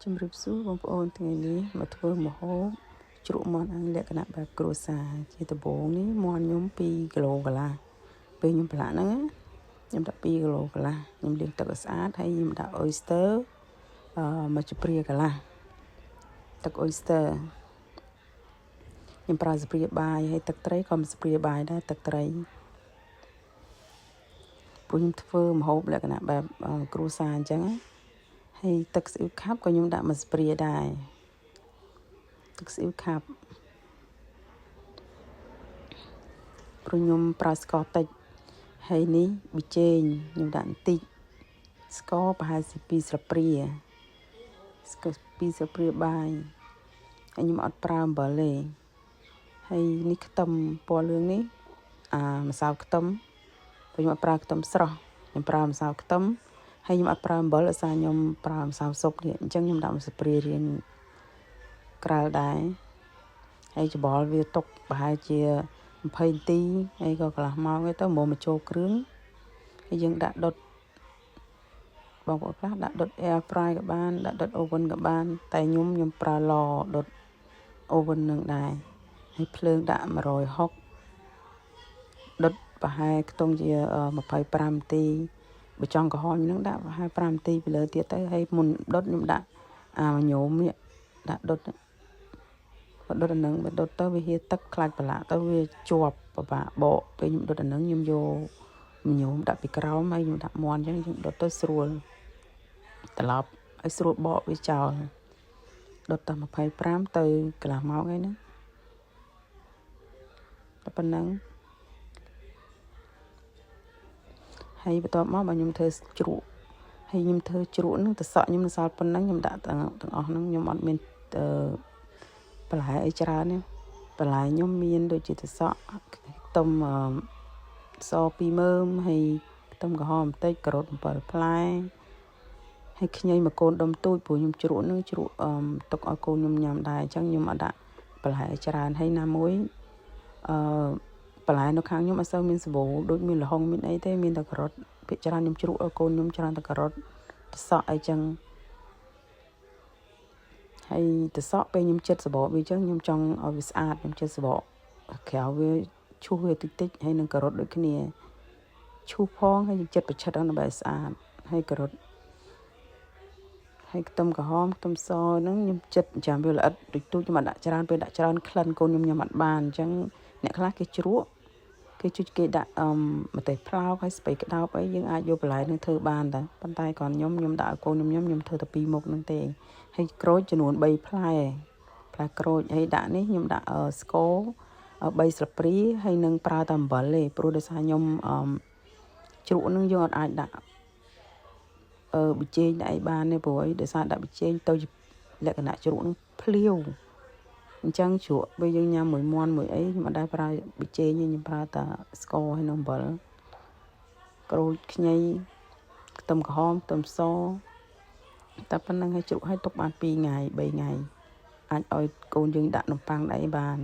ជំរាបសួរបងប្អូនថ្ងៃនេះមកធ្វើម្ហូបជ្រក់មាន់អាំងលក្ខណៈបែបគ្រួសារជាដំបូងនេះមាន់ខ្ញុំ2គីឡូកន្លះពេលខ្ញុំប្រឡាក់ហ្នឹងខ្ញុំដាក់2គីឡូកន្លះខ្ញុំលាងទឹកឲ្យស្អាតហើយខ្ញុំដាក់ oyster មកជព្រាកន្លះទឹក oyster ខ្ញុំប្រើស្ព្រាបាយហើយទឹកត្រីក៏ស្ព្រាបាយដែរទឹកត្រីពួកខ្ញុំធ្វើម្ហូបលក្ខណៈបែបគ្រួសារអញ្ចឹងហើយទឹកស្អ៊ីវខាប់ក៏ខ្ញុំដាក់មកស្ព្រាដែរទឹកស្អ៊ីវខាប់ព្រោះខ្ញុំប្រើស្ករតិចហើយនេះប៊ីចេងខ្ញុំដាក់បន្តិចស្ករប្រហែលជា2ស្លាបព្រាស្ករ2ស្លាបព្រាបាយហើយខ្ញុំអត់ប្រើអំបិលទេហើយនេះខ្ទឹមពណ៌លឿងនេះម្សៅខ្ទឹមព្រោះខ្ញុំអត់ប្រើខ្ទឹមស្រស់ខ្ញុំប្រើម្សៅខ្ទឹមហើយខ្ញុំអត់ប្រើអំបិលដោយសារខ្ញុំប្រើម្សៅស៊ុបនេះអញ្ចឹងខ្ញុំដាក់ស្ព្រារៀងក្រាលដែរហើយច្បល់វាទុកប្រហែលជា20នាទីហើយក៏កន្លះម៉ោងទៅមកចូលគ្រឿងហើយយើងដាក់ដុតបងប្អូនខ្លះដាក់ដុត air fry ក៏បានដាក់ដុត oven ក៏បានតែខ្ញុំប្រើឡដុត oven នឹងដែរហើយភ្លើងដាក់160ដុតប្រហែលខ្ទង់ជា25នាទីបើចង់ក្រហមហ្នឹងដាក់ប្រហែល5នាទីពីលើទៀតទៅហើយមុនដុតខ្ញុំដាក់ញោមនេះដាក់ដុតបើដុតអានឹងបើដុតទៅវាហៀទឹកខ្លាច់ប្រឡាក់ទៅវាជាប់ពិបាកបកពេលខ្ញុំដុតអានឹងខ្ញុំយកញោមដាក់ពីក្រោមហើយខ្ញុំដាក់មាន់អញ្ចឹងខ្ញុំដុតទៅស្រួលត្រឡប់ឲ្យស្រួលបកវាចោលដុតតែ25ទៅកន្លះម៉ោងហើយណាតែប៉ុណ្ណឹងហើយបន្ទាប់មកបើខ្ញុំធ្វើជ្រក់ហើយខ្ញុំធ្វើជ្រក់ហ្នឹងទៅសក់ខ្ញុំសល់ប៉ុណ្ណឹងខ្ញុំដាក់ទាំងអស់ហ្នឹងខ្ញុំអត់មានបន្លែអីច្រើនទេបន្លែខ្ញុំមានដូចជាទៅសក់ខ្ទឹមស2មើមហើយខ្ទឹមក្រហមបន្តិចការ៉ុត7ផ្លែហើយខ្ញីមួយកូនដុំទូចព្រោះខ្ញុំជ្រក់ហ្នឹងជ្រក់ទុកឲ្យកូនខ្ញុំញ៉ាំដែរអញ្ចឹងខ្ញុំអត់ដាក់បន្លែច្រើនហើយណាមួយបន្លែនៅខាងខ្ញុំអត់សូវមានសម្បូរដូចមានល្ហុងមានអីទេមានតែការ៉ុតភាគច្រើនខ្ញុំជ្រក់ឲ្យកូនខ្ញុំច្រើនតែការ៉ុតសក់អីចឹងហើយទៅសក់ពេលខ្ញុំចិត្តសបកវាចឹងខ្ញុំចង់ឲ្យវាស្អាតខ្ញុំចិត្តសបកក្រៅវាឈូសវាតិចតិចហើយនឹងការ៉ុតដូចគ្នាឈូសផងហើយខ្ញុំចិត្តប្រឆិតឲ្យដើម្បីស្អាតហើយការ៉ុតហើយខ្ទឹមក្រហមខ្ទឹមសហ្នឹងខ្ញុំចិត្តចាំវាល្អិតដូចទូចខ្ញុំអត់ដាក់ច្រើនពេលដាក់ច្រើនក្លិនកូនខ្ញុំញ៉ាំអត់បានអញ្ចឹងអ្នកខ្លះគេជ្រក់គេជួយគេដាក់ម្ទេសផ្លោកហើយស្ពៃក្តោបអីយើងអាចយកបន្លែនឹងធ្វើបានតែប៉ុន្តែcònខ្ញុំដាក់ឲ្យកូនខ្ញុំធ្វើតែ2មុខហ្នឹងទេហើយក្រូចចំនួន3ផ្លែក្រូចហើយដាក់នេះខ្ញុំដាក់ស្ករ3ស្លាបព្រាហើយនឹងប្រើតែអំបិលទេព្រោះដោយសារខ្ញុំជ្រក់ហ្នឹងយើងអត់អាចដាក់ប៊ីចេងដាក់អីបានទេព្រោះដោយសារដាក់ប៊ីចេងទៅលក្ខណៈជ្រក់ហ្នឹងភ្លាវអញ្ចឹងជ្រក់ពេលយើងញ៉ាំមួយមាន់មួយអីខ្ញុំអត់ដែរប្រើប៊ីចេងទេខ្ញុំប្រើតែស្ករហើយនឹងអំបិលក្រូចខ្ញីខ្ទឹមក្រហមខ្ទឹមសតែប៉ុណ្្នឹងឲ្យជ្រក់ឲ្យទុកបាន2ថ្ងៃ3ថ្ងៃអាចឲ្យកូនយើងដាក់នំប៉័ងដាក់អីបាន